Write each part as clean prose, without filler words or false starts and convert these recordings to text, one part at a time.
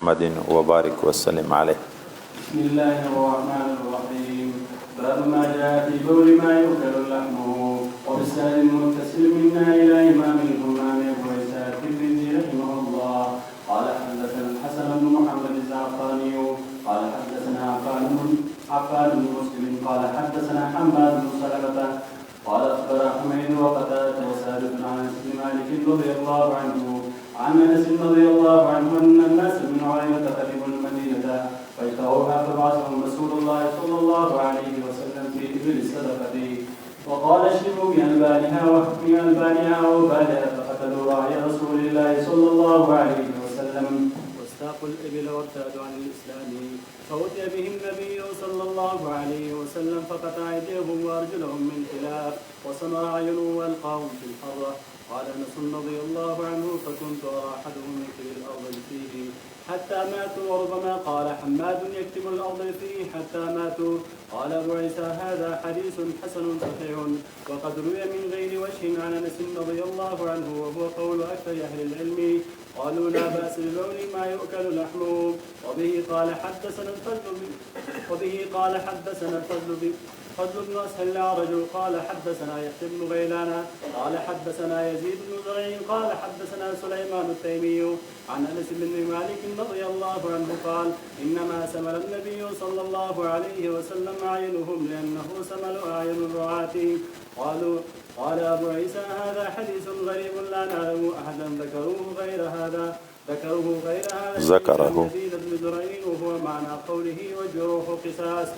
محمد وبارك وسلم عليه. بسم الله الرحمن الرحيم. باب ما جاء في بول ما يؤكل لحمه وبالسهل المتصل منا الى امام الامام ابو عيسى الترمذي رحمه الله قال حدثنا الحسن بن محمد الزعفراني قال حدثنا عفان بن مسلم قال حدثنا حماد بن سلمة قال اخبر حميد وقتادة وسالم بن انس بن مالك رضي الله عنه عن انس رضي الله عنه ان الناس من عرينة قدموا المدينة فاشتروها فبعثهم رسول الله صلى الله عليه وسلم في ابل الصدقة وقال اشربوا بألبانها وبالها فقتلوا راعي رسول الله صلى الله عليه وسلم واستاقوا الابل وارتادوا عن الاسلام فأتي به النبي صلى الله عليه وسلم فقطع ايديهم وارجلهم من خلاف وصنع اعينهم والقاهم في الحرة. قال انس رضي الله عنه فكنت ارى احدهم يكتم الارض فيه حتى ماتوا وربما قال حماد يكتم الارض فيه حتى ماتوا. قال ابو عيسى هذا حديث حسن صحيح وقد روي من غير وجه عن انس رضي الله عنه وهو قول اكثر اهل العلم قالوا لا باس ببول ما يؤكل لحمه. وبه قال حدثنا الفضل بن اسهل الاعرج قال حدثنا يحيى بن غيلان قال حدثنا يزيد بن زريع قال حدثنا سليمان التيمي عن انس بن مالك رضي الله عنه قال انما سمل النبي صلى الله عليه وسلم اعينهم لانه سمل اعين الرعاة. قال ابو عيسى هذا حديث غريب لا نعلم احدا ذكره غير هذا يزيد بن زريع وهو معنى قوله والجروح قصاص.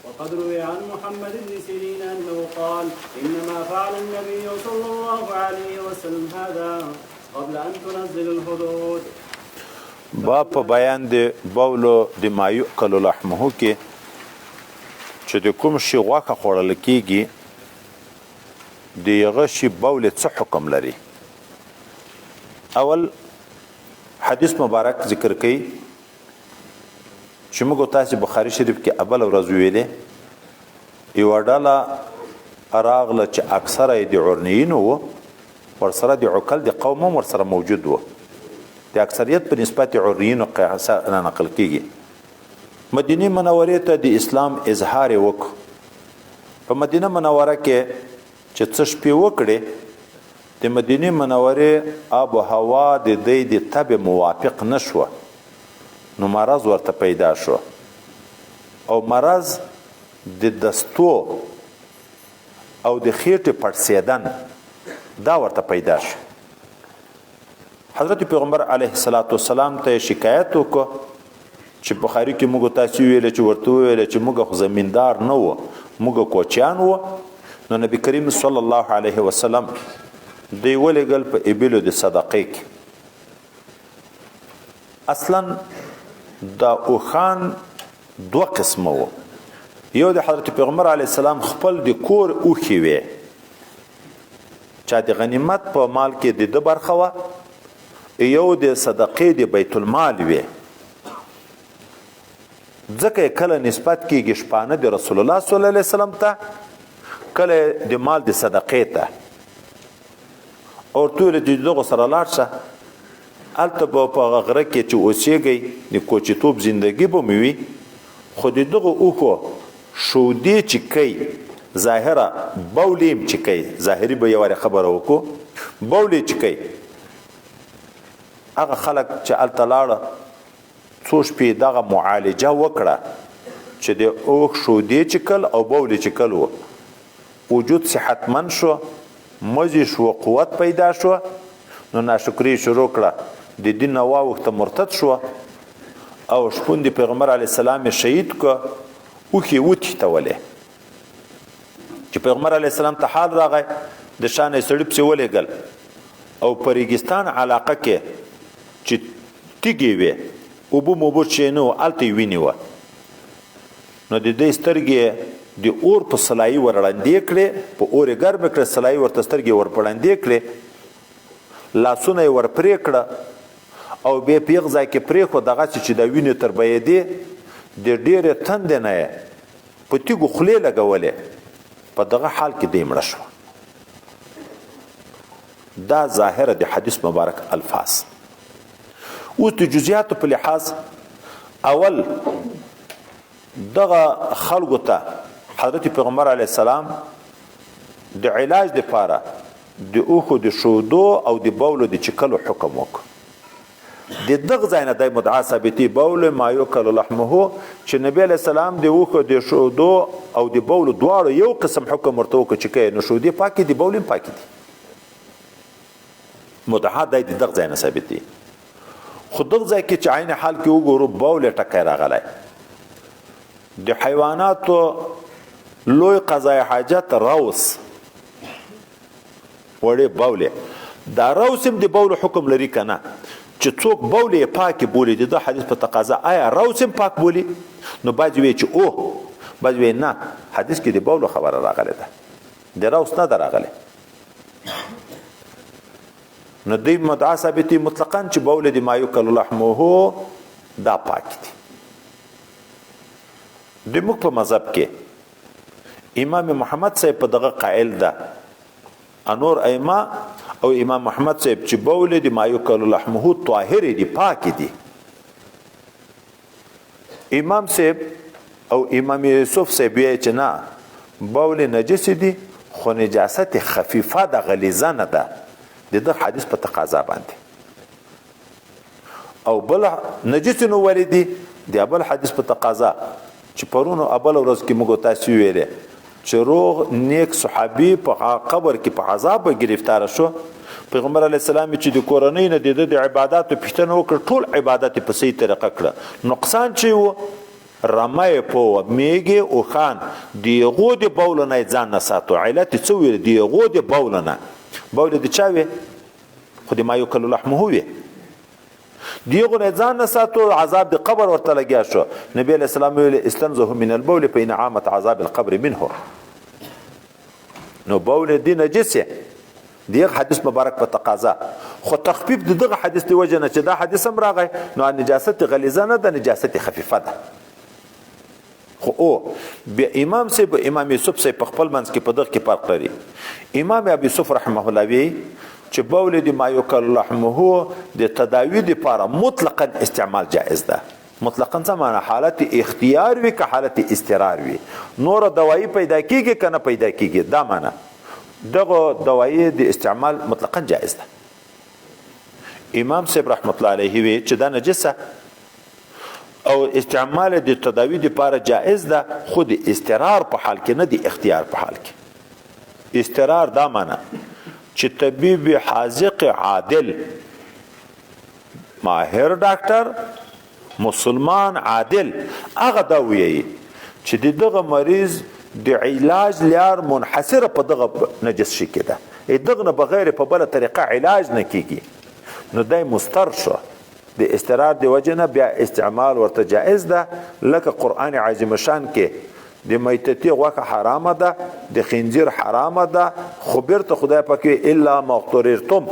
وقد روي عن محمد بن سيرين انه قال انما فعل النبي صلى الله عليه وسلم هذا قبل ان تنزل الحدود. باب په بیان د بولو د ما یؤکل لحمه کې چې د کوم شي غوښه خوړل کیږي د هغه شي بول څه حکم لري. اول حدیث مبارک ذکر کوي چې موږ تاسو بخاری شریف کې اول ورځ ویلې یو ډاله راغله چې اکثره د عرنیین وو ورسره د عقل د قوم ورسره موجود وو د اکثریت په نسبت عرنیین قیاس نه نقل کیږي. مدینه منوره ته د اسلام اظهار وک په مدینه منوره کې چې څه شپې وکړي د مدینه منوره آب و هوا د دې د طب موافق نشوه نو مرض ورته پیدا شو او مرض د دستو او د خېټې پړسېدن دا ورته پیدا شو. حضرت پیغمبر علیه الصلاۃ والسلام ته شکایت وکړه چې بخاری کې موږ تاسو ویل چې ورته ویل چې موږ خو زمیندار نه وو موږ کوچیان وو. نو نبی کریم صلی الله علیه وسلم دی ولېږل په ابلو د صدقې کې. اصلا دا اوخان دو قسمه وو. یو د حضرت پیغمبر علیه السلام خپل د کور اوخی وی چا د غنیمت په مال کې د برخه وه یو د صدقې د بیت المال وی ځکه کله نسبت کېږي شپانه د رسول الله صلی الله علیه وسلم ته کله د مال د صدقې ته او ټول د دغه سره لاړ شه الته په غره کې چې اوسېږئ د کوچیتوب زندگی به مې وي خو د دغه اوښو شودې چې کوي ظاهره بولیم چې کوي ظاهري به یوارې خبره وکړو بولې چې کوي هغه خلک چې الته لاړه څو شپې دغه معالجه وکړه چې د اوښ شودې چکل او بولې چکل و وجود صحتمند شو مزي شو قوت پیدا شو نو ناشکری شروع کړه د دین واوخته مرتد شو او شپون د پیغمبر علی السلام شهید کو او کی وتی توله چې پیغمبر علی السلام ته حال راغی د شان سړپ سی ولېګل او پریګستان علاقه کې چې تیږي وي او بو مو بچینو الته ویني و نو د دې سترګې د اور په سلای ورړاندې کړي په اور ګرم کړي سلای ورته سترګې ورپړاندې کړي لاسونه ور پرې کړه او به پیغ ځای کې پرې خو دغه چې د وینې تر بيدې د ډېرې تند نه په تیګو خلې لګولې په دغه حال کې دی مړ شو. دا ظاهره د حدیث مبارک الفاظ او د جزئیات په لحاظ اول دغه خلکو ته حضرت پیغمبر علیه السلام د علاج لپاره د اوخو د شودو او د بولو د چکلو حکم وکړ. د دغه ځای نه د مدعا ثابتي بول ما یوکل لحمه چې نبی علیه السلام د اوخو د شودو او د بولو دواړو یو قسم حکم ورته وکړ چې که نو شودې پاکې دي بول هم پاکې دي. مدعا د دغه ځای نه ثابتي. خو دغه ځای کې چې عین حال کې وګورو بول ټکی راغلی د حیواناتو لوی قضای حاجت روس وړې بولې دا روس هم د بولو حکم لري که نه چې څوک بولې پاکې بولي د ده حدیث په تقاضا آیا روس هم پاک بولي نو بعضې وی چې او بعضې وی نه حدیث کې د بولو خبره راغلی ده د روس نه ده راغلی نو دوی مدعا ثابتي مطلقاً چې بول د ما یوکل لحمه دا پاک دي. د موږ په مذهب کې امام محمد صاحب په دغه قائل ده انور ائمه او امام محمد صاحب چې بول د ما یوکل لحمه طاهر دي پاک دي. امام صاحب او امام یوسف صاحب یې چې نه بول نجس دي خو نجاست خفیفه ده غلیظه نه ده د حدیث په تقاضا باندې او بل نجس نو ولیدي د بل حدیث په تقاضا چې پرونو ابل ورځ کې موږ تاسو ویلې چې روغ نیک صحابي په قبر کې په عذاب گرفتار شو پیغمبر علیه السلام چې د کورنۍ نه د عبادت پښتنه وکړ ټول عبادت په صحیح طریقه کړه نقصان چې و رمای په میګي او خان دیغو د بول نه ځان نه ساتو علت څه ویل دیغو د بول نه بول د چاوي خو د ما یوکل لحمه وي دیغو نه ځان نه ساتو عذاب د قبر ورته لګیا شو نبی علیہ السلام ویل استنزه من البول فإن عامة عذاب القبر منه نو بول دی نجسه دیغه حدیث مبارک په تقاضا خو تخفیف دغه حدیث دی وجه نه چې دا حدیث هم راغی نو نجاست غلیظه نه ده نجاست خفیفه ده. خو او بیا امام صاحب امام یوسف صاحب په خپل منځ کې په دغه کې فرق لري. امام ابي یوسف رحمه الله وی چې بول د ما یوکل لحمه د تداوی لپاره مطلقاً استعمال جائز ده. مطلقاً څه معنی حالت اختیار وي که حالت استقرار وي نور دوايي پیدا کیږي کنه پیدا کیږي دا معنی دغه دوايي د استعمال مطلقاً جائز ده. امام صاحب رحمت الله علیه وی چې دا نجسه او استعمال د تداوی لپاره جائز ده خود استقرار په حال کې نه دی اختیار په حال کې. استقرار دا معنی چې طبيب حاذق عادل ماهر ډاکټر مسلمان عادل هغه دا وایي چې دغه مریض د علاج لار منحصر په دغه نجس شي کېده دغه نه بغیر په بل طریقه علاج نه کیږي نو دای مستر شو د استقرار دی وجنه بیا استعمال ورته جائز ده لکه قرآن عظیم شان کې د میتتی غوښه حرامه ده د خنزیر حرامه ده خو بیرته خدای پاک الا ما اضطررتم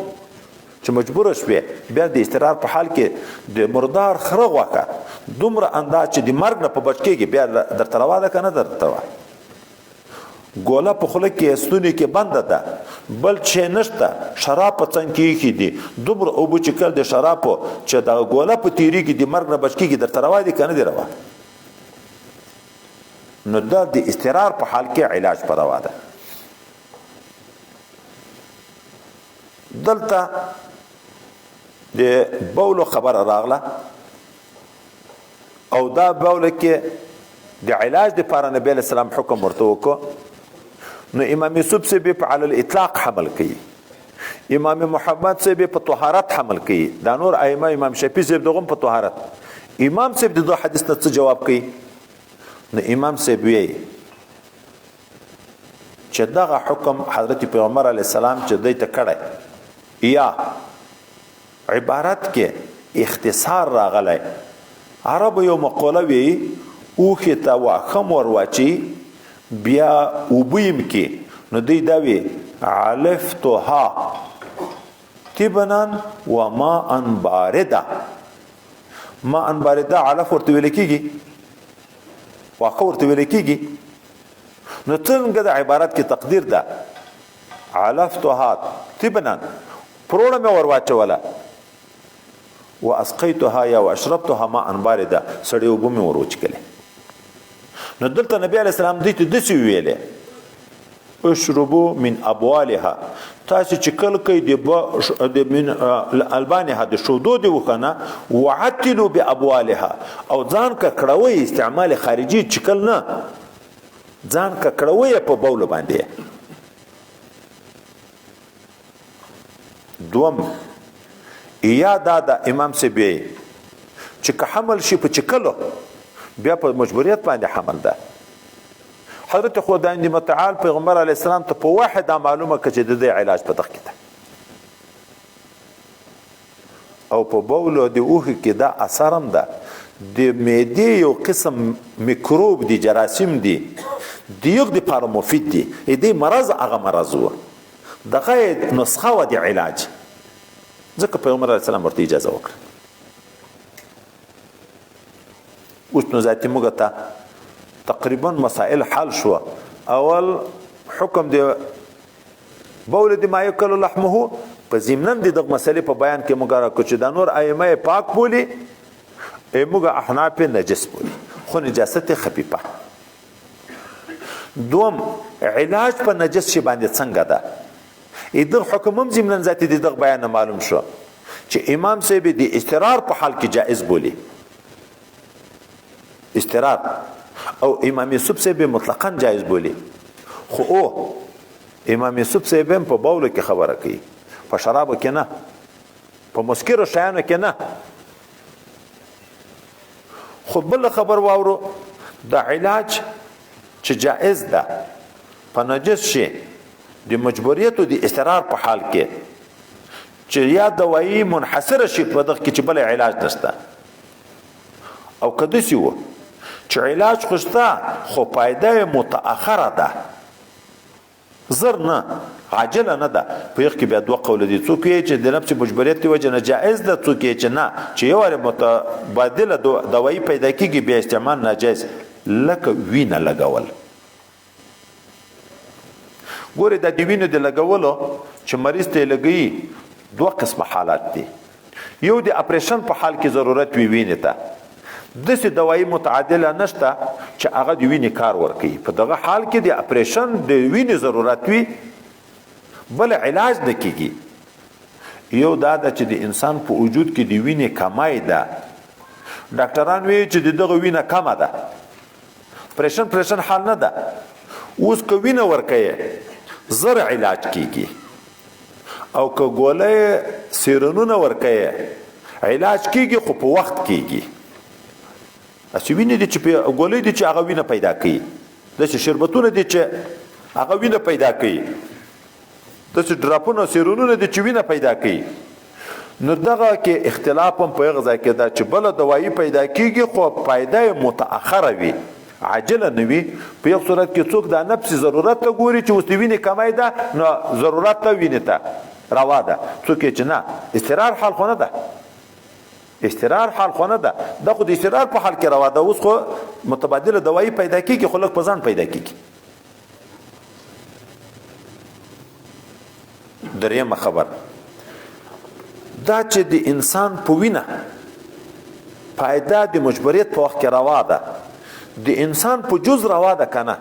چې مجبور شوې بیا د استقرار په حال کې د مردار خره غوښه دومره انداز چې د مرګ نه په بچ کېږي بیا درته روا ده که نه درته روا ګوله په خوله کې ستوني کې بنده ده بل چې نشته شراب په څنګ کې ایښي دي دومره اوبه چې کل د شرابو چې د ګوله په تیریږي د مرګ نه بچ کېږي درته روا دي که نه دي روا نو دا د استقرار په حال کې علاج په روا ده. دلته د بولو خبره راغله او دا بوله کې د علاج لپاره نبی علیه السلام حکم ورته وکړو نو امام یوسف صاحب په علی الاطلاق حمل کوي امام محمد صاحب په طهارت حمل کوي دا نور ائمه امام شافعي صاحب دغه په طهارت امام صاحب د حدیث ته څه جواب کوي نو امام صاحب وی چې دغه حکم حضرت پیغمبر علیه السلام چې دوی ته کړی یا عبارت کې اختصار راغلی عربو یو مقوله وی اوښې ته واښه ور واچي بیا اوبه کې نو دوی دا وی علفتها تبنا و ماء بارده ماء بارده علف ورته ویل کېږي واښه ورته ویل کېږي نو څنګه د عبارت کې تقدیر ده علفتها تبنا پروړه مې ور واچوله واسقیتها یا واشربتها ماء باردا سړی اوبه مې ور وچکلې. نو دلته نبی علیه السلام دوی ته داسې ویلې اشربوا من ابوالها، تاسو چې کله کوي د من البانها د شودو دی وکنه وعتلوا بابوالها، او ځان ککړوي استعمال خارجي چکل نه، ځان ککړوي په بول باندې. دوم یا دا د امام سبی چې که حمل شي په چکلو بیا په مجبوریت باندې حمل ده. حضرت خدای متعال پیغمبر علیه السلام ته په واحد معلومه که چې د دې علاج په دغه کې ده، او په بولو د اوښ کې دا اثر هم ده. د معدې یو قسم میکروب دی، جراثیم دی، د یو د لپاره مفید دی. دې مرض هغه مرض و، دغه نسخه و د علاج، ځکه پیغمبر علیه السلام ورته اجازه وکړه. اوس نو ذاتي موږ ته تقریبا مسائل حل شو. اول حکم دی بول دی ما یکل لحمه، په ضمنن د دغه مسلې په بیان کې موږ راکو چې د نور ائمه پاک بولی، موږ احناف نجس بولی، خو نجاست خفیفه. دوم علاج په نجس شي باندې څنګه ده، دغه حکم هم ضمنن ذاتي د دغه بیان معلوم شو چې امام صاحب د استقرار په حال کې جائز بولی، استقرار، او امام یوسف صاحب مطلقاً جائز بولی. خو او امام یوسف صاحب په بوله کې خبره کوي، په شرابو کې نه، په مسکرو شیانو کې نه. خو بل خبر واورو د علاج چې جائز ده په نجس شي د مجبوریت او د استقرار په حال کې، چې یا دوايي منحصره شي په دغه کې چې بل علاج نشته، او کده سی و چې علاج خوشته خو پایده متأخره ده، زر نه عاجله نه ده. په یو کې بیا دوه قول دي، څوک یې چې د نفس مجبوریت دی وجه نه جائز ده، څوک یې چې نه، چې یو ور متبادله دوايي پیدا کیږي بیا استعمال ناجایز، لکه وینه لګول. ګوره د وینې د لګولو چې مریض ته لګي دوه قسمه حالات دي. یو د اپریشن په حال کې ضرورت وي وینې ته، داسې دوايي متعادله نشته چې هغه د وینې کار ورکوي. په دغه حال کې د اپریشن د وینې ضرورت وي، بل علاج نه کیږي. یو دا ده چې د انسان په وجود کې د وینې کمای ده، ډاکټران وایي چې دغه وینه کمه ده، پریشن حال نه ده. اوس که وینه ورکوي زر علاج کیږي، او که ګولۍ سیرونونه ورکوي علاج کیږي، خو په وخت کیږي. اسی وینه دي چې ګولۍ دي چې هغه وینه پیدا کوي، داسې شربتونه دي چې هغه وینه پیدا کوي، داسې ډراپونه سیرونونه دي چې وینه پیدا کوي. نو دغه کې اختلاف هم په هغه ځای کې ده چې بله دوايي پیدا کیږي خو پایده متأخره وي، عاجله نه وي. په یو صورت کې څوک د نفس ضرورت ته ګوري چې اوس د وینې کمای ده، نو ضرورت ته وینې ته روا ده. څوک چې نه، استقرار حال خو نه ده، استقرار حال خو نه ده، دا خو د استقرار په حال کې روا ده. اوس خو متبادله دوايي پیدا کیږي، خو لږ په ځان پیدا کیږي. دریمه خبر دا چې د انسان په وینه پایده د مجبوریت په وخت کې روا ده، د انسان په جز روا ده کنه،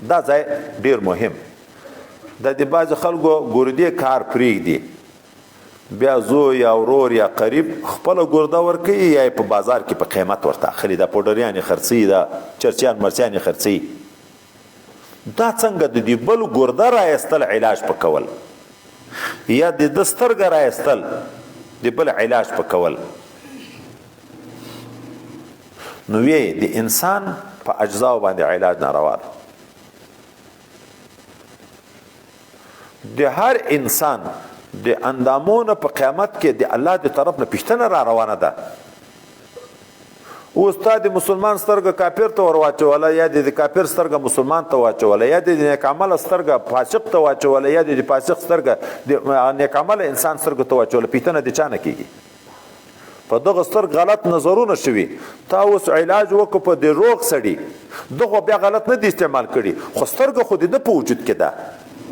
دا ځای ډیر مهم ده. د بعض خلکو ګردې کار پرېږدي، بیا زو یا ورور یا قریب خپل ګرده ورکوي، یا په بازار کې په قیمت ورته اخلي، دا پوډریان خرڅي، دا چرچیان مرچیان خرڅي. دا څنګه د دې بل ګرده راایستل علاج پکول، یا د سترګه راایستل د بل علاج پکول. نو وی د انسان په اجزاو باندې علاج ناروا ده. د هر انسان د اندامونو په قیامت کې د الله د طرف نه پښتنه را روانه ده. استاد مسلمان سترګه کافر ته ور واچوله، یا د کافر سترګه مسلمان ته واچوله، یا د نیک عمل سترګه فاسق ته واچوله، یا د فاسق سترګه د نیک عمل انسان سترګه ته واچوله، پښتنه د چا نه کیږي. په دغه سترګ غلط نظرونه شوي، تا اوس علاج وکړو په د روغ سړي، دغه بیا غلط نه دی استعمال کړي، خو سترګه خو د په وجود کې ده،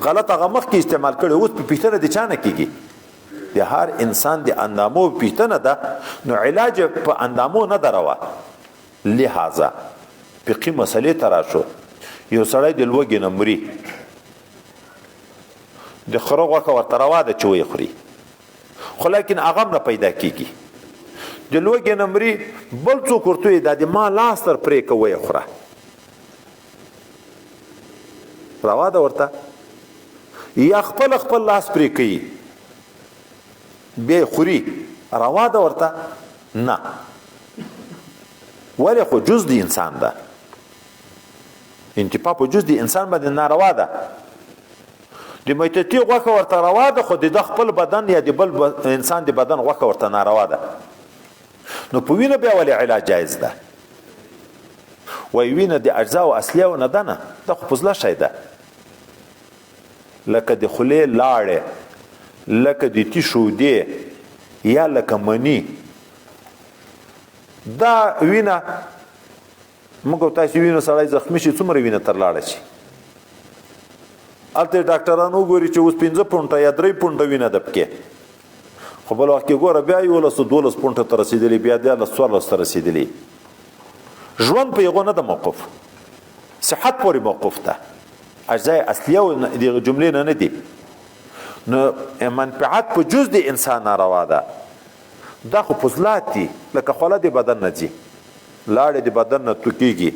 غلط هغه مخکې استعمال کړي، اوس په پښتنه د چا نه کیږي. د هر انسان د اندامو پیتنه ده نو علاج په اندامو نه دروا لہذا فقهي مسلې ته راشو یو سړی د لوږې نه مري د خره غوښه ورته روا ده چې ویې خوري خو لیکن هغه هم نه پیدا کېږي د لوږې نه مري بل څوک ورته وایي دا د ما لاس تر پرې که ویې خوره روا ده ورته یا خپل لاس پرې کوي بیا یې خوري روا ده ورته نه ولې خو جز د انسان ده انتفاع په جز د انسان باندې ناروا ده د میتتي غوښه ورته روا ده خو د خپل بدن یا د بل انسان د بدن غوښه ورته ناروا ده نو په وینه بیا ولې علاج جایز ده وایي وینه د اجزاو اصلیو نه ده نه دا خو فضله شی ده لکه د خولې لاړې لکه د تیشو دی یا لکه منی دا وینه موږ تاسو وینو سړی زخمی شي څومره وینه تر لاړه شي هلته ډاکټران وګوري چې اوس 5 پونټه یا 3 پونټه وینه ده پکې خو بل وخت کې ګوره بیا 11-12 پونټه ته رسېدلي بیا 14 ته رسېدلي ژوند په یغو نه ده موقف صحت پورې موقف ده اجزای اصلیه د جملې نه دي نو منفعت په جز د انسان ناروا ده دا خو فضلات دي لکه خوله د بدن نه ځي لاړې د بدن نه توکیږي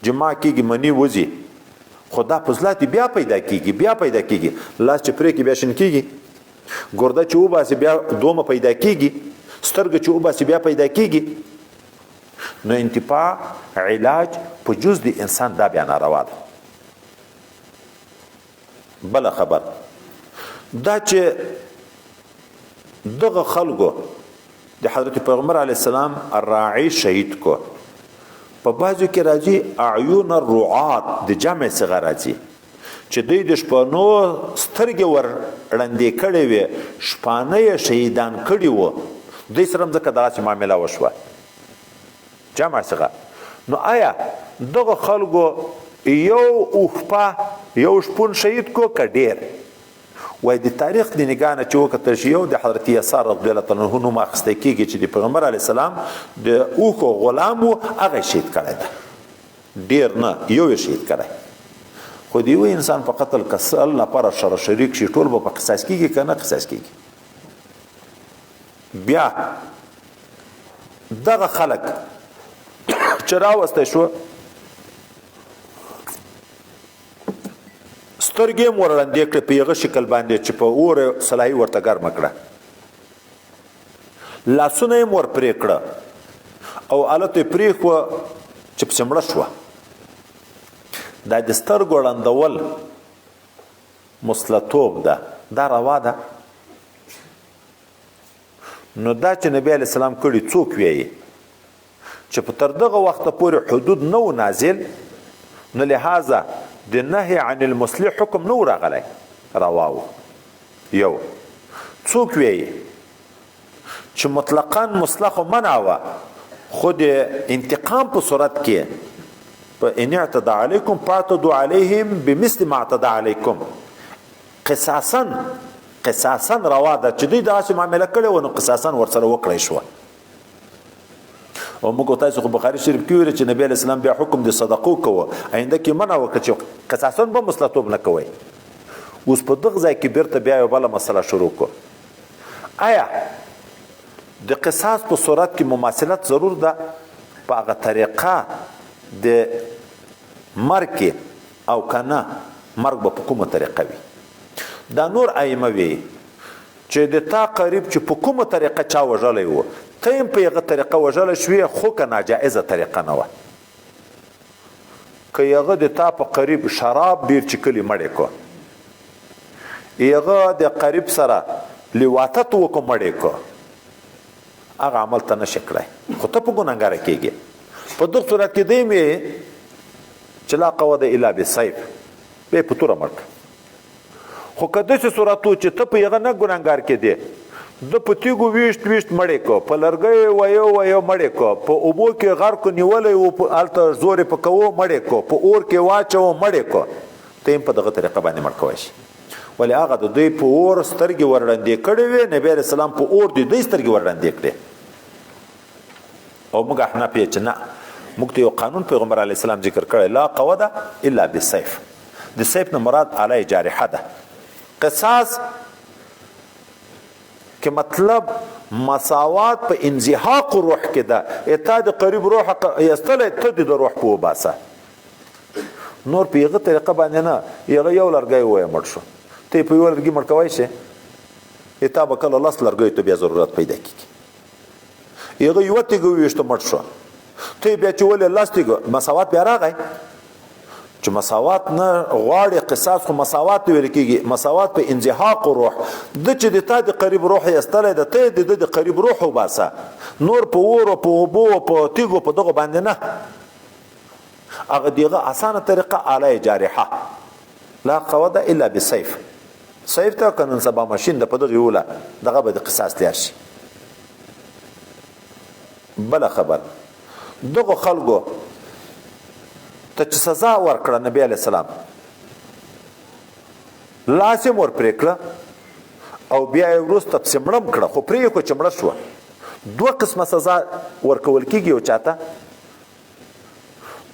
جمع کېږي منی وځي خو دا فضلات بیا پیدا کېږي لاس چې پرې کې بیا شین کېږي ګرده چې وباسي بیا دومه پیدا کېږي سترګه چې وباسي بیا پیدا کېږي نو انتفاع علاج په جز د انسان دا بیا ناروا ده بله خبر دا چې دغه خلکو د حضرت پیغمبر علیه السلام الراعي شهید کو په بعضو کې راځي اعین الرعات د جمع څخه راځي چې دوی د شپانو سترګې ور ړندې کړې وې شپانه یې شهیدان کړي وو دوی سره هم ځکه دغسې معامله وشوه جمع څخه نو آیا دغه خلکو یو اوښپه یو شپون شهید کو که ډېر وای د تاریخ د نگاه نه چې وکتل شي یو د حضرت یسار رضی الله تعالی عنه نوم اخیستی کېږي چې د پیغمبر علیه السلام د اوښو غلام و هغه شهید کړی ده ډېر نه یو یې شهید کړی خو د یو انسان په قتل کسل لپاره سره شریک شي ټول به په قصاص کېږي که نه قصاص کېږي بیا دغه خلک چې راوستی شو سترګې مو ورړندې کړې په یغه شکل باندې چې په اور سلایي ورته ګرمه کړه لاسونه یې ور پرې کړه او هلته یې پرېښوه چې پسې مړه شوه دا د سترګو ړندول مسلطوب ده دا روا ده نو دا چې نبی علیه السلام کړي څوک ویایي چې په تر دغه وخته پورې حدود نه و نازل نو لهذا د نهي عن المصلح حکم نو راغلی رواو یو څوک ویایي چې مطلقاً مصلح منع وه خو د انتقام په صورت کې ان اعتدى علیکم فاعتدوا علیهم بمثل ما اعتدى علیکم قصاصا روا ده چې دوی داسې معامله کړې وه نو قصاصا ورسره وکړی شوه او موږ تاسو خو بخاري شریف کې ویل چې نبی علیه السلام بیا حکم د صدقو کوه آینده کې منع وکړه چې قصاصا به مصلحتوب نه کوئ اوس په دغه ځای کې بیرته بیا یو بله مسله شروع کړو آیا د قصاص په صورت کې مماثلت ضرور ده په هغه طریقه د مرګ او کنه مرګ به په کومه طریقه وي دا نور ائمه وی چې د تا قریب چې په کومه طریقه چا وژلی و ته هم په هغه طریقه وژلی شوې خو که ناجایزه طریقه نه وه که هغه د تا په قریب شراب ډېر چکلي مړې کو هغه د قریب سره لواطت وکړو مړې کو هغه عمل ته نشي کړی خو ته په ګناهګاره کېږي په دغه صورت کې دی مې چې لا قوه الا بالسیف به په توره مړ خو که داسې صورت و چې ته په هغه نه ګناهګار کېدې د په تیږو ویشت مړې کو په لرګیو ویو مړې کو په اوبو کې غر کو نیولی و هلته زور یې پکوو مړې کو په اور کې واچوو مړې کو ته هم په دغه طریقه باندې مړ کوی شي ولې هغه د دوی په اور سترګې ورړندې کړې وې نبی علیه السلام په اور د دوی سترګې ورړندې کړې او موږ احناف یې چې نه موږ ته یو قانون پیغمبر علیه السلام ذکر کړی لا قوده الا بالسیف د سیف نه مراد آله جارحه ده قصاص که مطلب مساوات په انزهاق روح کې ده اتا د قریب روح یستله ته د روح په وباسه نور په یغه طریقه باندې نه یغه یو لرګي وای مړ شو ته په یو لرګي مړ کوي شي اتا به کله لاس لرګي ته بیا ضرورت پیدا کیږي یغه یو ته ویشته مړ شو ته بیا چې ولې لاس ته مساوات بیا راغی چې مساوات نه غواړي قصاص خو مساوات ویل کېږي مساوات په انزهاق روح د چې د تا د قریب روح یستلی د ته د قریب روح وباسه نور په اور په اوبو په تیږو په دغه باندې نه هغه دغه اسانه طریقه آله جارحه لا قوده الا بالسيف سیف ته قانون سبا ماشین د په دغه وله دغه به د قصاص تیار شي بل خبر دغه خلکو ته چې سزا ورکړه نبی علیه السلام لاس یې ور پرې کړه او بیا یې وروسته پسې مړم کړه خو پرې یې کړه چې مړه شوه دوه قسمه سزا ورکول کېږي یو چاته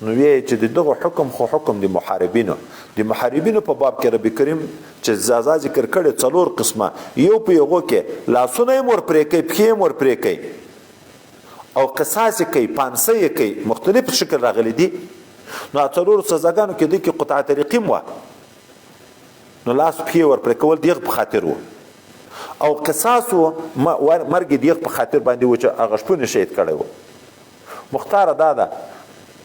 نو ویې چې دغه حکم خو حکم د محاربینو په باب کې رب کریم چې سزا ذکر کړي 4 قسمه یو په یوه کې لاسونه یې ور پرې کوي پښې یې ور پرې کوي او قصاص یې کوي پانسه یې کوي مختلف شکل راغلی دي نو 4 سزاګانو کې د کې قطعه طریقې مو نو لاس پښې ور پرې کول دیغ په خاطر وو او قصاص مرګ دیغ په خاطر باندې و چې هغه شپونه شهید کړی وو مختار دا ده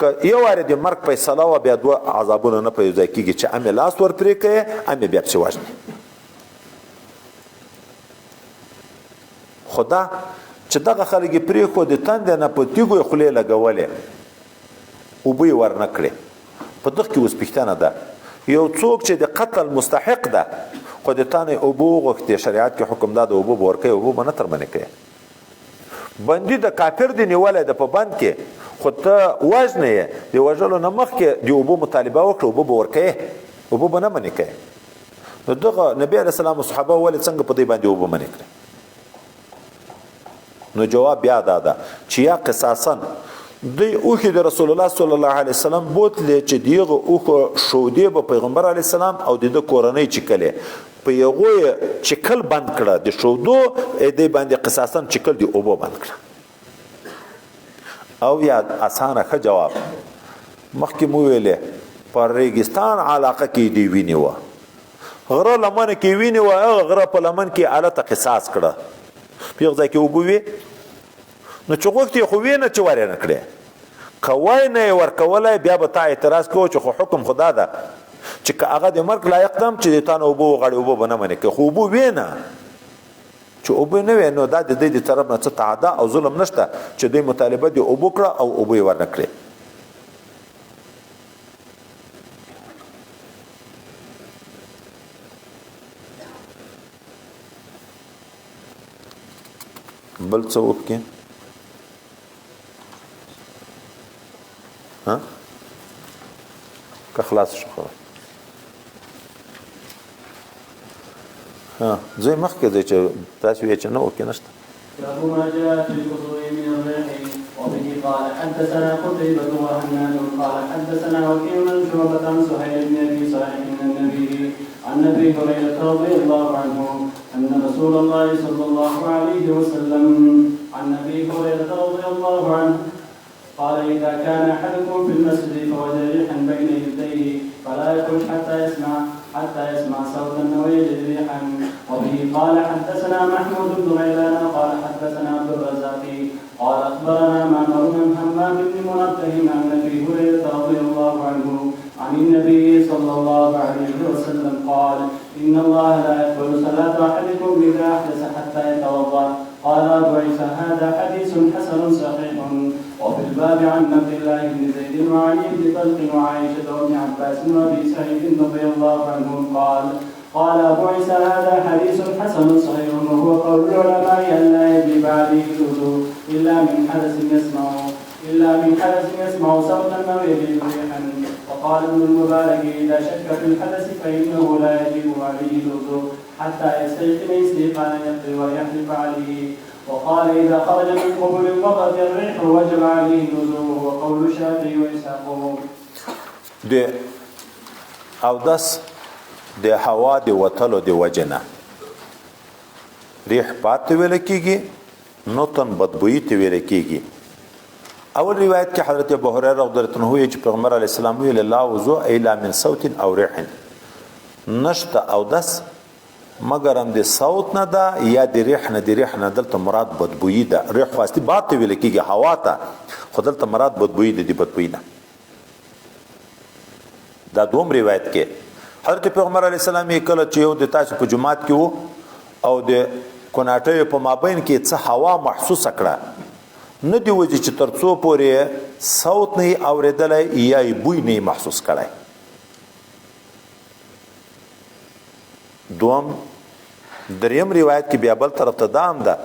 که یو واره د مرګ فیصله و بیا دوه عذابونه نه په یو ځای کېږي چې امې لاس ور پرې کوي امې بیا پسې وژني خو دا چې دغه خلک یې پرېښود د تندې نه په تیږو یې خولې لګولې اوبه یې ورنه کړې په دغه کې اوس پوښتنه ده یو څوک چې د قتل مستحق ده خو د تا نه اوبه وغوښتې شریعت کې حکم دا د اوبه به ورکوي اوبه به نه ترمنې کوي بندي د کافر دی نیولی ده په بند کې خو ته وژنه یې د وژلو نه مخکې د اوبو مطالبه وکړه اوبه به ورکوي اوبه به نه منې کوي نو دغه نبي علیه السلام او صحابه ولې څنګه په دې باندې اوبه منې کړې نو جواب بیا دا ده چې یا قصاصا دی اوخی د رسول الله صلی الله علیه وسلم بوتلې چې دیغه اوخه شودې به پیغمبر علیه السلام او د کورنۍ چکلې په یوه چکل بند کړه د شودو دې باندې قصاصا چکل دی اوبو بند کړه او یا اسانه ښه جواب مخکې مو ویلې پر ریګستان علاقه کې دی ویني و غره لمن کې ویني و غره په لمن کې آلته قصاص کړه پیغ ځکه وبوي نو چې وخت خو وینه چې واره نه کړې کوای نه ورکولای بیا به تا اعتراض کوو چې خو حکم خدا ده چې هغه د مرګ لایق دم چې د تانه وبو غړي وبو بنه منه کې خو وبو وینه چې وبو نه وینو دا د دې طرف نه څه تعدا او ظلم نشته چې د مطالبه دی وبو کړه او وبو ورنه کړې بل څه وکړي ها که خلاص شو خبر ها زي مخکې دی چې تاسو یې چې نه وکړي نشته باب ما جاء في الوضوء من الريح وبه قال حدثنا قتيبة وهناد قال حدثنا وكيع عن شعبة عن سهيل بن ابي صالح عن ابي هريرة رضي الله عنه ان رسول الله صلى الله عليه وسلم عن ابي هريرة رضي الله عنه قال إذا كان أحدكم في المسجد فوجد ريحا بين يديه فلا يخرج حتى يسمع صوتا أو يجد ريحا وبه قال حدثنا محمود بن غيلان قال حدثنا عبد الرزاق قال أخبرنا معمر بن همام بن منبه عن أبي هريرة رضي الله عنه عن النبي صلى الله عليه وسلم قال إن الله لا يقبل صلاة أحدكم إذا أحدث حتى يتوضأ قال أبو عيسى هذا حديث حسن صحيح وفي الباب عن عبد الله بن زيد وعلي بن طلق وعائشة وابن عباس وابي سعيد رضي الله عنهم قال أبو عيسى هذا حديث حسن صحيح وهو قول العلماء أن لا يجب عليه الوضوء إلا من حدث يسمع صوتا أو يجد ريحا وقال ابن المبارك إذا شك في الحدث فإنه لا يجب عليه الوضوء حتى يستيقن استيقانا يقضي ويحلف عليه. وقال إذا خرج من قبل وقت الريح وجب عليه الوضوء وقول الشافعي وإسحاق. د اودس د هوا د وتلو د وجنه ریح پات ویل کیږي نوتن بدبوئی ته ویل کیږي. اول روایت کې حضرت ابو هريره رضی الله عنه چې پیغمبر علی السلام ویل لا وضوء الا من صوت او ريح، نشته اودس مگر هم د صوت نه ده یا د ریح نه. د ریح نه دلته مراد بدبوئی ده. ریح واسطه باد ته ویل کیږي هوا ته، خو دلته مراد بدبوئی ده. د بدبوئی نه دا دوم روایت کې حضرت پیغمبر علی السلام یې کله چې یو د تاسو په جماعت کې وو او د کوناټې په مابین کې څه هوا محسوس کړه، نه دی وځي چې ترڅو پورې صوت نه اوریدلای یا بوی نه محسوس کړای. دوم دریم روایت کې بیا بل طرف ته دام ده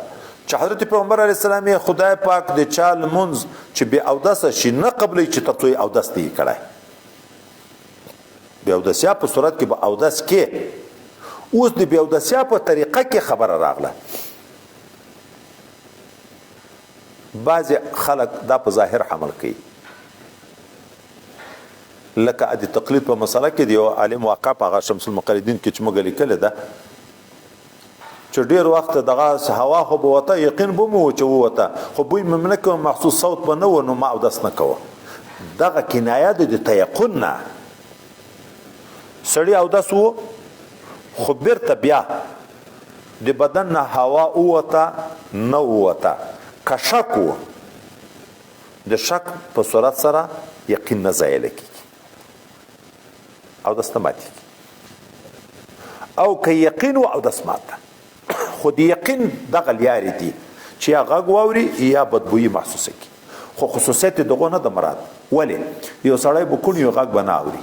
چې حضرت پیغمبر علی السلام یې خدای پاک د چال منز چې به اودس شي نه قبلې چې ترڅو اودس دی کړای. بیا اودسیا په صورت کې به اودس کې اوس د بیا اودسیا په طریقه کې خبره راغله. بعض خلق دا په ظاهر حمل کوي، لکه د تقلید په مسله کې دی عالم واقع په شمس المقلدین کې چې موږ لیکل ده چې ډیر وخت دغه هوا خو به وته یقین به مو چې وته خو بوی مملکه محسوس صوت به نه و نو ما اودس نه کوه. دغه کنایه د تیقن نه سړی اودس وو خو بیرته بیا د بدن نه هوا وته نه وته که شک و د شک په صورت سره یقین نه ځایل کیږي اودس نه ماتي او که یقین و اودس ماته. خو د یقین دغه لیارې دي چې یا غږ واوري یا بدبویي محسوسه کی، خو خصوصیت دغه نه د مراد. ولې یو سړی به کوڼ یو غږ به نه اوري،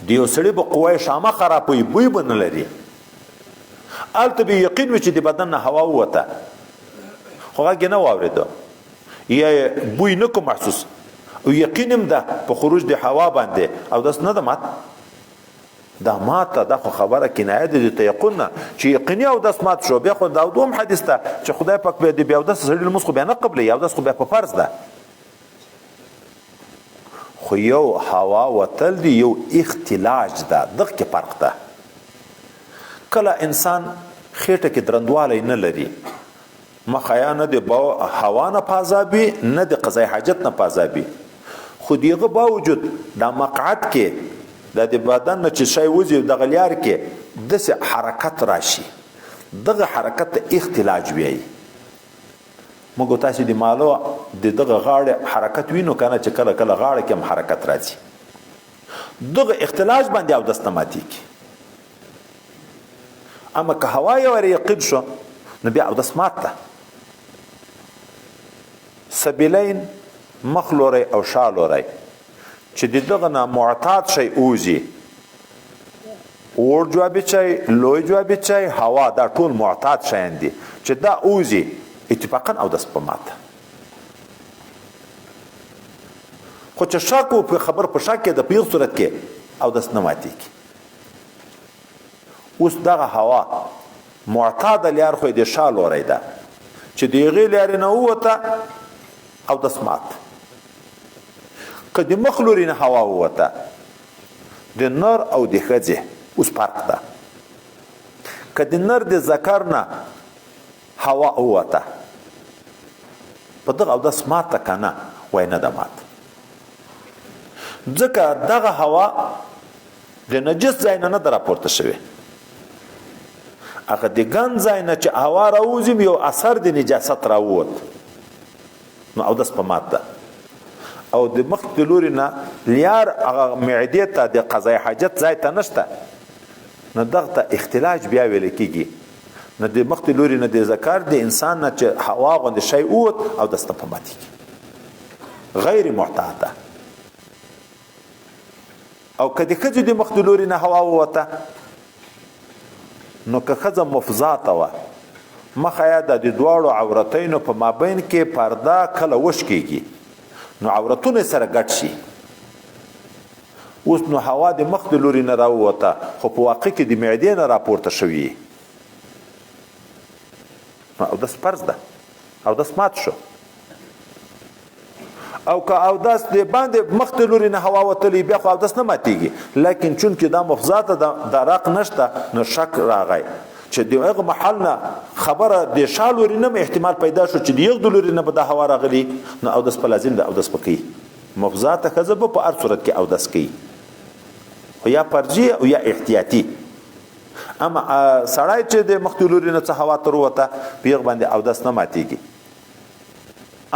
د یو سړي به قوه شامه خرابوي، بوی به نه لري. هلته به یقین وي چې د بدن نه هوا ووته خو غږ یې نه واورېده یا بوی نه کو محسوس او یقین هم ده په خروج د هوا باندې اودس نه ده مات. دا ماته دا خو خبره کنایه ده د تیقن نه چې یقیني اودس مات شو. بیا خو دا دوم حدیث ته چې خدای پاک بیا د بیا اودس سړي لمونځ خو بیا نه قبلوي، اودس خو بیا په فرض ده. خو یو هوا وتل دی یو اختلاج ده، دغه کې فرق ده. کله انسان خېټه کې درندوالی نه لري، مخیا نه د هوا نه پازابي نه د قضای حاجت نه پازابي، خو دیغه باوجود دا مقعد کې د بدن نه چې شی وځي دغه لیار کې داسې حرکت راشي، دغه حرکت ته اختلاج وایي. موږ تاسو د مالو د دغه غاړه حرکت وینو کنه چې کله کله غاړه کې هم حرکت راځي، دغه اختلاج باندې اودس نه ماتېږي. اما که هوا یې ور یقین شو نو بیا اودس مات ده. سبیلین مخ لوری او شا لوری چې د دغه نه معتاد شی اوزي، اور جوابي چای، لوی جوابي چای، هوا دا ټول معتاد شیان دي چې دا اوزي اتفاقا اودس په ماته. خو چې شک په خبر په شک کې د پیغ صورت کې اودس نه ماتېږي. اوس دغه هوا معتاد لیار خو د شا لوری ده چې د هغې لیارې نه ووته اودس مات. که د مخ لوري نه هوا ووته د نر او د ښځې اوس فرق ده. که د نر د ذکر نه هوا ووته په دغه اودس ماته که نه وای نه ده مات. ځکه دغه هوا د نجس ځای نه ده راپورته شوې، هغه د ګند ځای نه چې هوا راوځي یو اثر د نجاست راووت نو اودس په مات ده. او د مخ د لوري نه لیار هغه معدې ته د قضای حاجت ځای ته نشته نو دغه ته اختلاج بیا ویل کېږي. نو د مخ د لوري نه د ذکر د انسان نه چې هوا غوندې شی ووت اودس ته په ماتېږي، غیر معتاده. او که د ښځې د مخ د لوري نه هوا ووته نو که ښځه مفضاته وه مخه یا د دواړو عورتینو په مابین کې پرده کله وشکېږي نو عورتونه سره ګډ شي اوس نو هوا د مخ د لوري نه راووته خو په واقع کې د معدې نه راپورته شوي اودس فرض ده اودس مات شو او که اودس د باندې مخ د لوري نه هوا وتلی بیا خو اودس نه ماتیږي لیکن چون کې دا مفضاته د عراق نشته نو شک راغی چې دغه محل نه خبره د شال لوري نه احتمال پیدا شو چې دیغ د لوري نه به د هوا راغلی نو اودس په لازم د اودس پکې مفضاته خزه په هر صورت کې اودس کوي یا پرجی او یا احتیاطي اما سړی چې د مخ د لوري نه څه هوا تر وته پیغ باندې اودس نه ماتیږي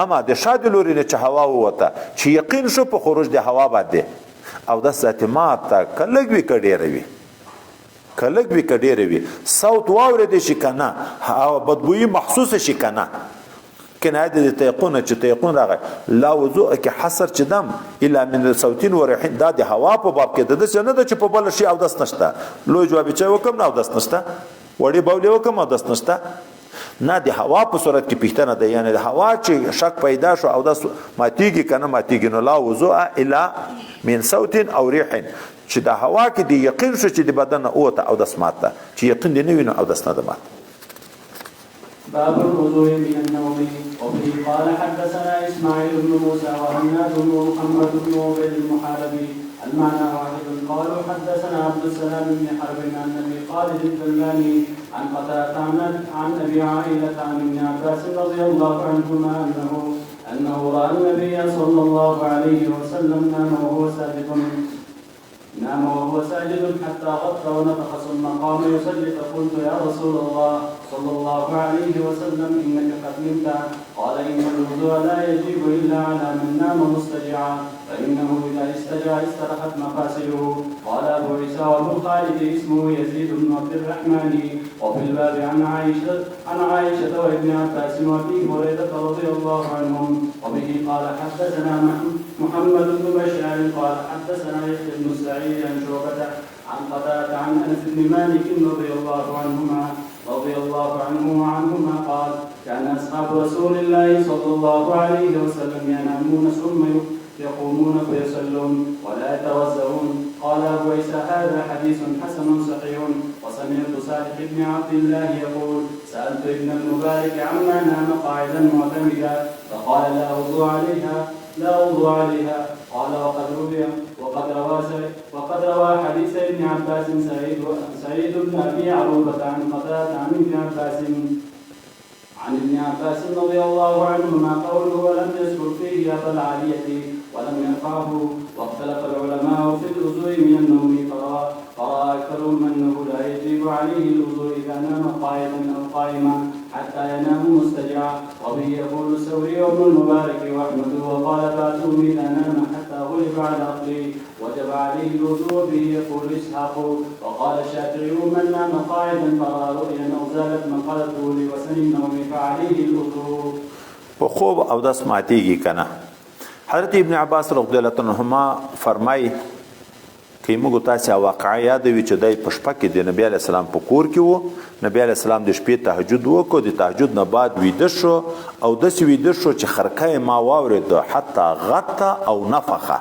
اما د شاد لوري نه چې هوا وته چې یقین شو په خروج د هوا باندې اودس ذات ماته کلګ وی کډیروي کلګ وی کډیروي صوت واورې شي کنه او بدبوئی محسوس شي کنه کنه د تيقون چې تيقون راغی لا وضوء کې حصر چې دم الا من صوتين وريحين دا د هوا په باب کې د څه نه د چې په بل شي اودس نشته لوی جواب چې وکم نه اودس نشته وړي بولې وکم اودس نشته نه د هوا په صورت کې پښتنه ده یعنی د هوا چې شک پیدا شو اودس ماتيږي کنه ماتيږي نو لا وضوء الا من صوت او ريح چې د هوا کې د یقین شو چې د بدن اوته اودس ماته چې یقین دی نه ویني اودس نه ده ماته باب الوضوء من النوم وفيه قال حدثنا اسماعيل بن موسى وهناد بن محمد بن عبيد المحاربي المعنى واحد قالوا حدثنا عبد السلام بن حرب عن ابي خالد الدلاني عن قتادة عن ابي عائلة عن ابن عباس رضي الله عنهما انه راى النبي صلى الله عليه وسلم نام وهو ساجد حتى غطى ونفخ ثم قام يصلي فقلت يا رسول الله صلى الله عليه وسلم انك قد نمت قال ان الوضوء لا يجب الا على من نام مستجعا فانه اذا استجع استرخت مفاصله قال ابو عيسى وابو خالد اسمه يزيد بن عبد الرحمن وفي الباب عن عائشه وابن عباس وابي هريره رضي الله عنهم وبه قال حدثنا محمد بن بشار قال حدثنا يحيى بن سعيد عن شعبة عن قتادة عن انس بن مالك رضي الله عنه وعنهما قال كان اصحاب رسول الله صلى الله عليه وسلم ينامون ثم يقومون فيصلون ولا يتوزعون قال ابو عيسى هذا حديث حسن صحيح وسمعت صالح بن عبد الله يقول سالت ابن المبارك عما نام قاعدا معتمدا فقال لا وضوء عليها قال وقد روى حديث ابن عباس سعيد بن ابي عروبة عن قتادة عن ابن عباس رضي الله عنهما قوله ولم يذكر فيه ابا العالية ولم يرفعه واختلف العلماء في الوضوء من النوم فرأى أكثرهم أنه لا يجب عليه الوضوء إذا نام قائدا أو قائما حتى ينام مستجعا وبه يقول الثوري وابن المبارك وأحمد وقال بعضهم إذا نام حتى غلب على عقله وجب عليه الوضوء به يقول إسحاق وقال الشافعي من نام قائدا فرأى رؤيا أو زالت مقالته لوسن النوم فعليه الوضوء خوب اودس ماتیږي کنه حضرت ابن عباس رضی الله عنهما فرمای که موږ تاسو واقعا یاد وي چې دای پښپا کې د نبی علی السلام په کور کې وو نبی علی السلام د شپې تهجد وکړو د تهجد نه بعد ویده شو او د ویده شو چې خرقه ما واورید حتی غطا او نفخه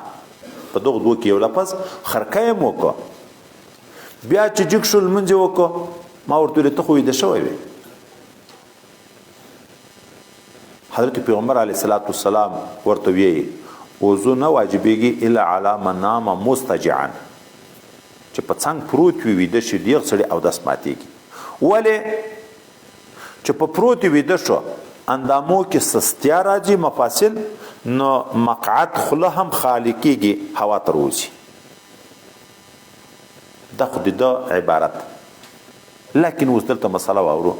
په دغه دوه کې یو لفظ خرقه مو کو بیا چې جګ شول منځ وکړو ما ورته ته خو ویده شوی وي حضرت پیغمبر علیه الصلاۃ والسلام ورته وی وضو نه واجبېږي الا علی من نام مستجعا چې په څنګه پروت وي ویده شي دیغ سړی اودس ماتېږي ولې چې په پروت ویده شو اندامو کې سستیا راځي مفاصل نو مقعد خله هم خالی کېږي هوا ته روځي دا خو د عبارت لیکن اوس دلته مسله واورو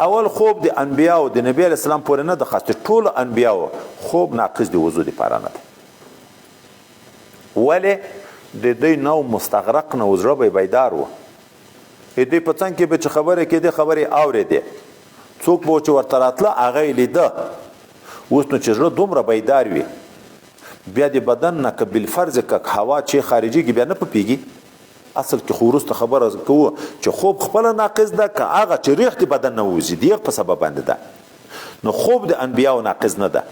اول خوب د انبیاو د نبی علیہ السلام پورې نه د خاص ټول انبیاو خوب ناقص دی وضو د پاره نه ولی د دې نو مستغرق نه وزره به بیدار و دې په څنګه کې به خبره کې د خبرې اورېده څوک به چې ورته راتله هغه لیده اوس نو چې زړه دومره بیدار وي بیا د بدن نه که بالفرض که هوا چې خارجي بیا نه پپیږي اصل کې خورست خبره کوو چې خوب خپل ناقص ده که هغه چې ریخت بدن نه وځي دیغ په سبب باندې ده نو خوب د انبیاو ناقص نه ده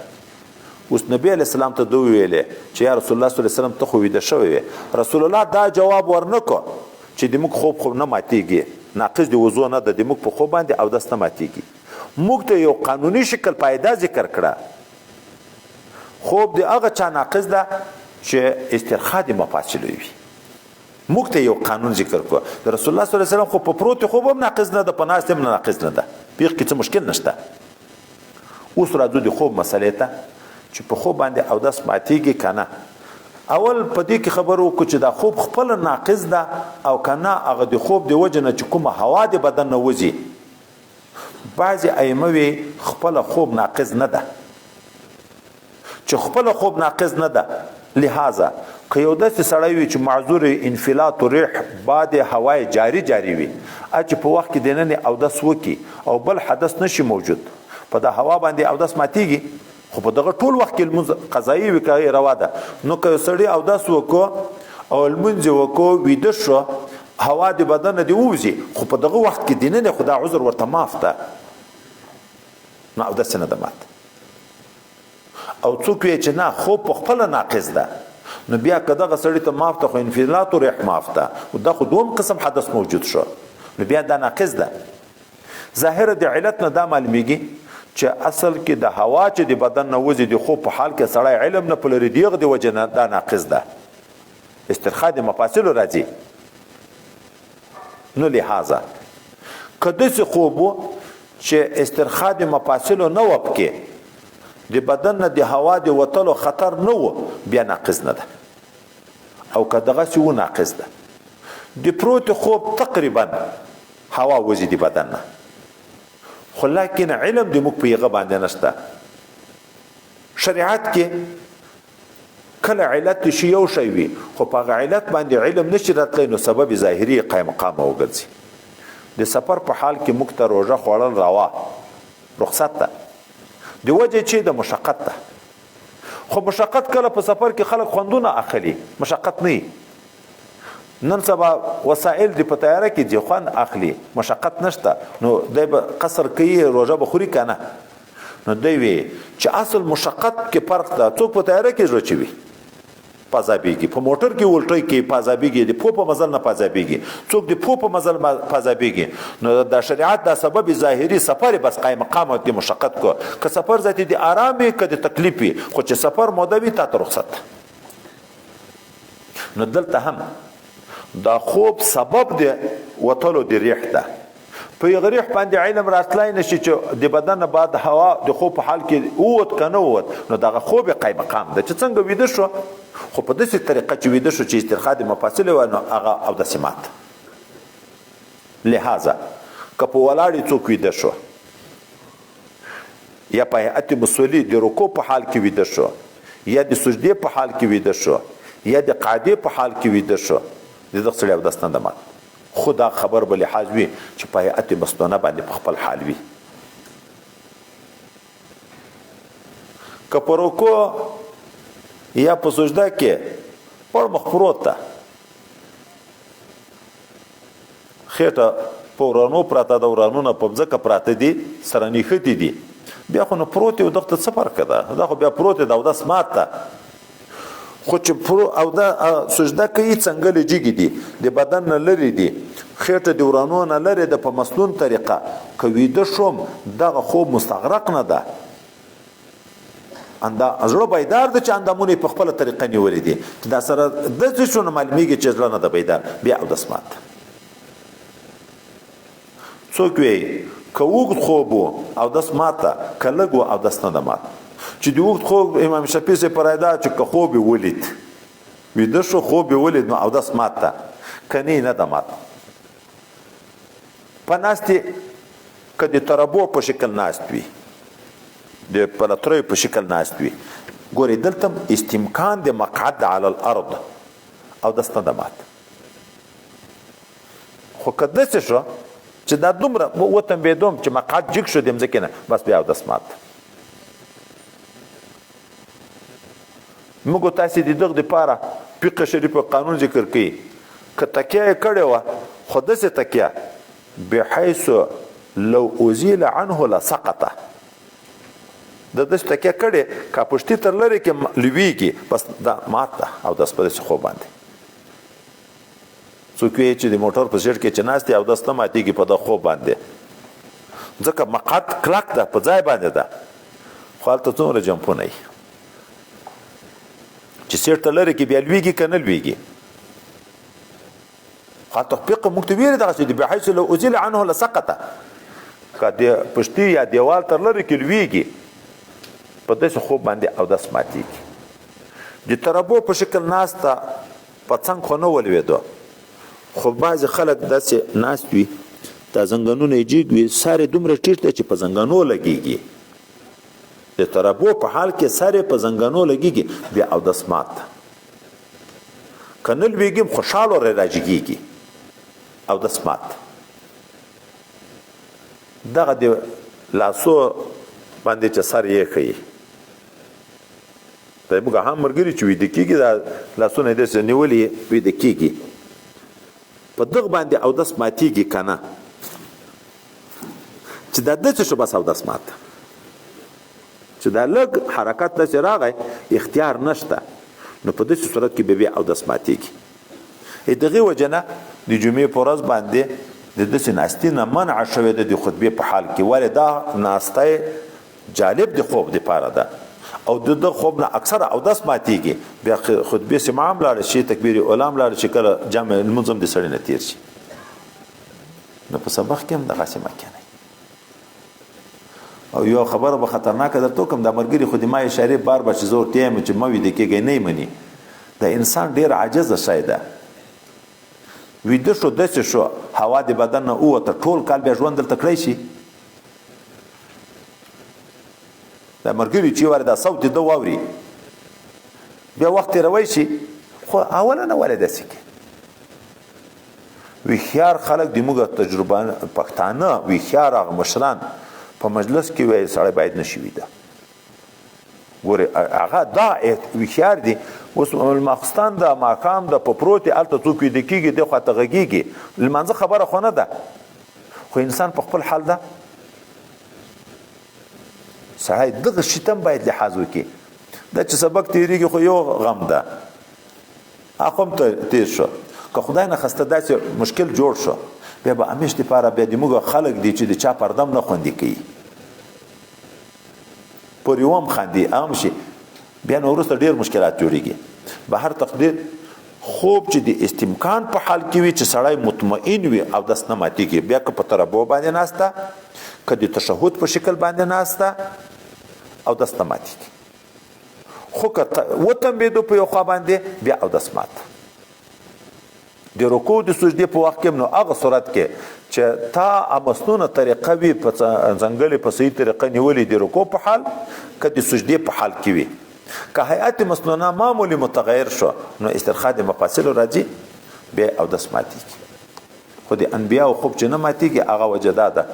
اوس نبی علیه السلام ته دوی ویلې چې یا رسول الله صلی الله علیه وسلم ته خو ویده شوی وې رسول الله دا جواب ورنکړ چې د موږ خوب نه ماتیږي ناقص د وضو نه د موږ په خوب باندې اودس نه ماتیږي موږ ته یو قانوني شکل پایدا ذکر کړه خوب د هغه چا ناقص ده چې استرخاء د مفاصلو وي موږ ته یو قانون ذکر کړو د رسول الله صلی الله علیه وسلم خو په پروت خوب هم ناقص نه ده په ناست هم ناقص نه ده پیغ کې څه مشکل نشته اوس راځو د خوب مسلې ته چې په خوب باندې اودس ماتیږي کنه اول په دې کې خبر وکړو چې دا خوب خپل ناقص ده او کنه هغه د خوب د وجه نه چې کومه هوا د بدن نه وځي بعضې ائمه وی خپل خوب ناقص نه ده چې خپل خوب ناقص نه ده لہذا که یو داسې سړی وي چې معذور انفلات ریح باد هوای جاری وي چې په وخت کې دننه اودس وکي او بل حدث نشي موجود په د هوا باندې اودس ماتیږي خو په دغه ټول وخت کې المنځ قضایي وي که روا ده نو که سړی اودس وکړو او المنځ وکړو ویده شو هوا د بدن نه دې ووځي خو په دغه وخت کې دننه خو دا عذر ورته معاف ده نو اودس نه ده مات او څوک وی چې نه خوب په خپل ناقص ده نو بیا که دغه سړی ته معاف ده خو انفلات ریح معاف ده او دا خو دوم قسم حدث موجود شو نو بیا دا ناقص ده ظاهر د علت نه دا معلومیږي چې اصل کې د هوا چې د بدن نه وځي د خوب په حال کې سړی علم نه پلري دیغه د وجه نه دا ناقص ده استرخاء د مفاصلو راځي نو لہذا که داسې خوب و چې استرخاء د مفاصلو نه و پکې د بدن نه د هوا د وتلو خطر نه و بیا ناقص نه ده او که دغسې و ناقص ده د پروت خوب تقریبا هوا وځي د بدن نه خو لیکن علم د موږ په هغه باندې نشته شریعت کې کله علت شي یو شی وي خو په هغه علت باندې علم نشي راتلی نو سبب ظاهري قایم مقامه وګرځي د سفر په حال کې موږ ته روژه خوړل روا رخصت ده د وجه چې د مشقت ده خو مشقت کله په سفر کې خلک خوندونه اخلي مشقت نه نن سبا وسایل دی په تیاره کې دی خوان اخلي مشقت نشته نو دی به قصر کوي روژه به خوري کنه نو دی وی چې اصل مشقت کې فرق ده څوک په تیاره کې زړه چوي پازابیږي په موټر کې ولټي کې پازابیږي د پو په مزل نه پازابیږي څوک د پو په مزل پازابیږي نو د شریعت د سبب ظاهري سفر بس قائم مقامت د مشقت کو که سفر ذاتی د آرامي که د تکلیفي خو چې سفر مودوي تا ته رخصت نو دلته هم دا خوب سبب دی وتلو د ریح ده په یغه ریح باندې علم راتلای نشي چې د بدن بعد هوا د خوب په حال کې اوت کنه اوت نو دغه خوب قائم مقام ده چې څنګه ویده شو خو په داسې طریقه چې ویده شو چې استرخاء د مفاصل و نو هغه او د سمات لہذا که په ولاړی څوک ویده شو یا په هيئت مصلي د رکوع په حال کې ویده شو یا د سجدې په حال کې ویده شو یا د قعدې په حال کې ویده شو د دغه سړي اودس نه ده مات خو دا خبر به لحاظ وي چې په هیئت مستونه باندې په خپل حال وي که په رکوع یا په سجده کې پر مخ پروت ده خېټه په ورانو پراته ده ورانونه په ځمکه پراته دي سره نښتي دي بیا خو نو پروت یو دغه څه فرق ده دا خو بیا پروت ده اودس مات ده خو چې او دا سجده کوي څنګه لږیږي دي د بدن نه لري دي خېټه د ورانو نه لري د په مسنون طریقه که ویده شوم دغه خوب مستغرق نه ده زړه بیدار ده چې اندامونه په خپله طریقه نیولي دي چې دا سره داسې شو نه معلومیږي چې زړه نه ده بیدار بیا اودس مات څوک وی که اوږد خوب و اودس ماته که لږ و اودس نه ده مات چې د اوږد خوب امام شفیع صاحب په رایه ده چې که خوب یې ولید ویده شو خوب یې ولید نو اودس مات ده که نه ده مات په ناستې که د تربو په شکل ناست وي د پلتریو په شکل ناست وي ګورې دلته استمکان د مقعد علی الارض اودس نه ده مات خو که داسې شو چې دا دومره وتنبېدم چې مقعد جګ شو د مځکې نه بس بیا اودس مات موږ تاسې د دغه دپاره فقه شریف قانون ذکر کوي که تکیه یې کړې وه خو داسې تکیه بحیث لو ازیل عنه لسقطه د داسې تکیه کړې که پشتي تر لرې کې لویږي بس دا مات ده اودس په داسې خوب باندې څوک وایي چې د موټر په سیټ کې چې ناست دی اودس نه ماتېږي په دغه خوب باندې ځکه مقعد کلک ده په ځای باندې ده خو هلته څومره جمپونه وي چې سیټ ته لرې کې بیا لویږي که نه لویږي حتی فقه موږ ته ویلي دغسې دي بحیث لو ازیل عنه لسقطه که د پشتي یا دیوال تر لرې کې لویږي په داسې خوب باندې اودس ماتېږي د تربو په شکل ناسته په څنګ خو نه ولوېدو خو بعضې خلک داسې ناست وي دا زنګنونه یې جګ وي سر یې دومره ټیټ دی چې په زنګنو لګېږي د تربو په حال کې سر یې په زنګنو لګېږي بیا اودس مات ده که نه لوېږي خوشحال ورې راجګېږي اودس مات دغه د لاسو باندې چې سر یې ښیي دا موږ هم ملګري چې ویده کېږي دا لاسونه یې داسې نیولي ویده کېږي په دغه باندې اودس ماتېږي که نه چې دا داسې شو بس اودس مات چې دا لږ حرکت داسې راغی اختیار نشته نو په داسې صورت کې بیا اودس ماتېږي دغې وجه نه د جمعې په ورځ باندې د داسې ناستې نه منع شوې ده د خطبې په حال کې ولې دا ناسته جالب د خوب دپاره ده او د ده خوب نه اکثره اودس ماتېږي بیا خطبې سماع هم لاړه شي تکبیر اوله هم لاړه شي کله جمع لمونځ هم د سړي نه تېر شي نو په سبق کې هم دغسې مه کېنئ او یو خبره به خطرناکه درته وکړم دا ملګري خو د ما اشارې بار به چې زه ورته یم چې مه ویده کېږئ نه یې مني د انسان ډېر عاجزه شی ده ویده شو داسې شو هوا د بدن نه ووته ټول کال بیا ژوند دلته کړی شي دا ملګري چې واره دا صوت ده واوري بیا وخت تېروی شي خو اوله نه ولې داسې کې ویښیار خلک د موږ تجربه پښتانه ویښیار هغه مشران په مجلس کې وایي سړی باید نشي ویده ګورې هغه دا ویښیار دي اوس ماخستان ده ماښام ده په پروت دی هلته څوک ویده کېږي دی خواته غږېږي لمانځه خبره خو نه ده خو انسان په خپل حال ده سړی دغه شي ته هم باید لحاظ وکړي دا چې سبق تېرېږي خو یو غم ده هغه هم تېر شو که خدای نخواسته داسې مشکل جوړ شو بیا به همیش دپاره بیا د موږ خلک دي چې د چا پرده هم نه خوندي کوي پر یو هم خاندي عام شي بیا نو وروسته ډېر مشکلات جوړېږي به هر تقدیر خوب چې د استمکان په حال کې وي چې سړی مطمئن وي اودس نه ماتېږي بیا که په تربو باندې ناسته که د تشهد په شکل باندې ناسته اودس نه ماتېږي خو که وتمبېدو په یو خوا باندې بیا اودس مات د رکوع د سجدې په وخت کې نو هغه صورت کې چې تا امسنونه طریقه وي په ځنګلې په صحیح طریقه نیولې د رکوع په حال که د سجدې په حال کې وي که هیئت مسنونه معمولی متغیر شو نو استرخاء د مفاصلو راځي بیا اودس ماتېږي خو د انبیاو خوب چې نه ماتېږي هغه وجه دا ده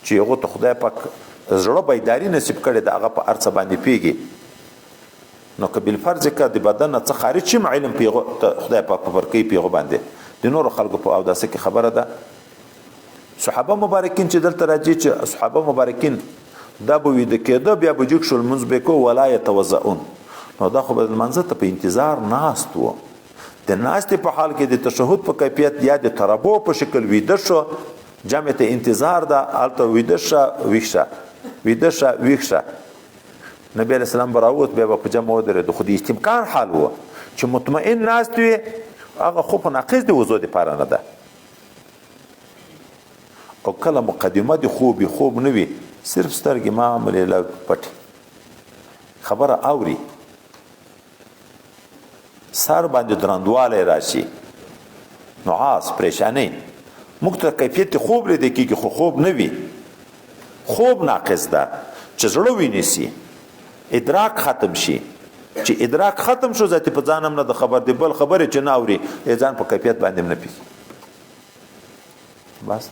چې هغو ته خدای پاک زړه بیداري نصیب کړې ده هغه په هر څه باندې پوهېږي نو که بالفرض که د بدن نه څه خارج شي علم خدای پاک په ورکوي په هغو باندې د نورو خلکو په اوداسه کې خبره ده صحابه مبارکین چې دلته راځي چې صحابه مبارکین دا به ویده کېده بیا به جګ شول لمونځ به یې کو ولا یتوضؤون نو دا خو به لمانځه ته په انتظار ناست و د ناستې په حال کې د تشهد په کیفیت یا د تربو په شکل ویده شو جمع ته انتظار ده هلته ویده شه ویښ شه ویده شه ویښ شه نبی علیه السلام به راووت بیا به په جمع ودرېدو خو د استمکان حال و چې مطمئن ناست وي هغه خو په ناقص د وضو دپاره نه ده او کله مقدمه د خوب نه وي صرف سترګې معمولې لږ پټې خبره اوري سر باندې درندوالی راشي نعاس پریشانۍ موږ ته کیفیت خوب لیدل کېږي خو خوب نه وي خوب ناقص ده چې زړه ونیسي ادراک ختم شي چې ادراک ختم شو ذاتي په ځان هم نه د خبر دی بل خبرې چې نه اوري ځان په کیفیت باندې هم نه پوهېږي بس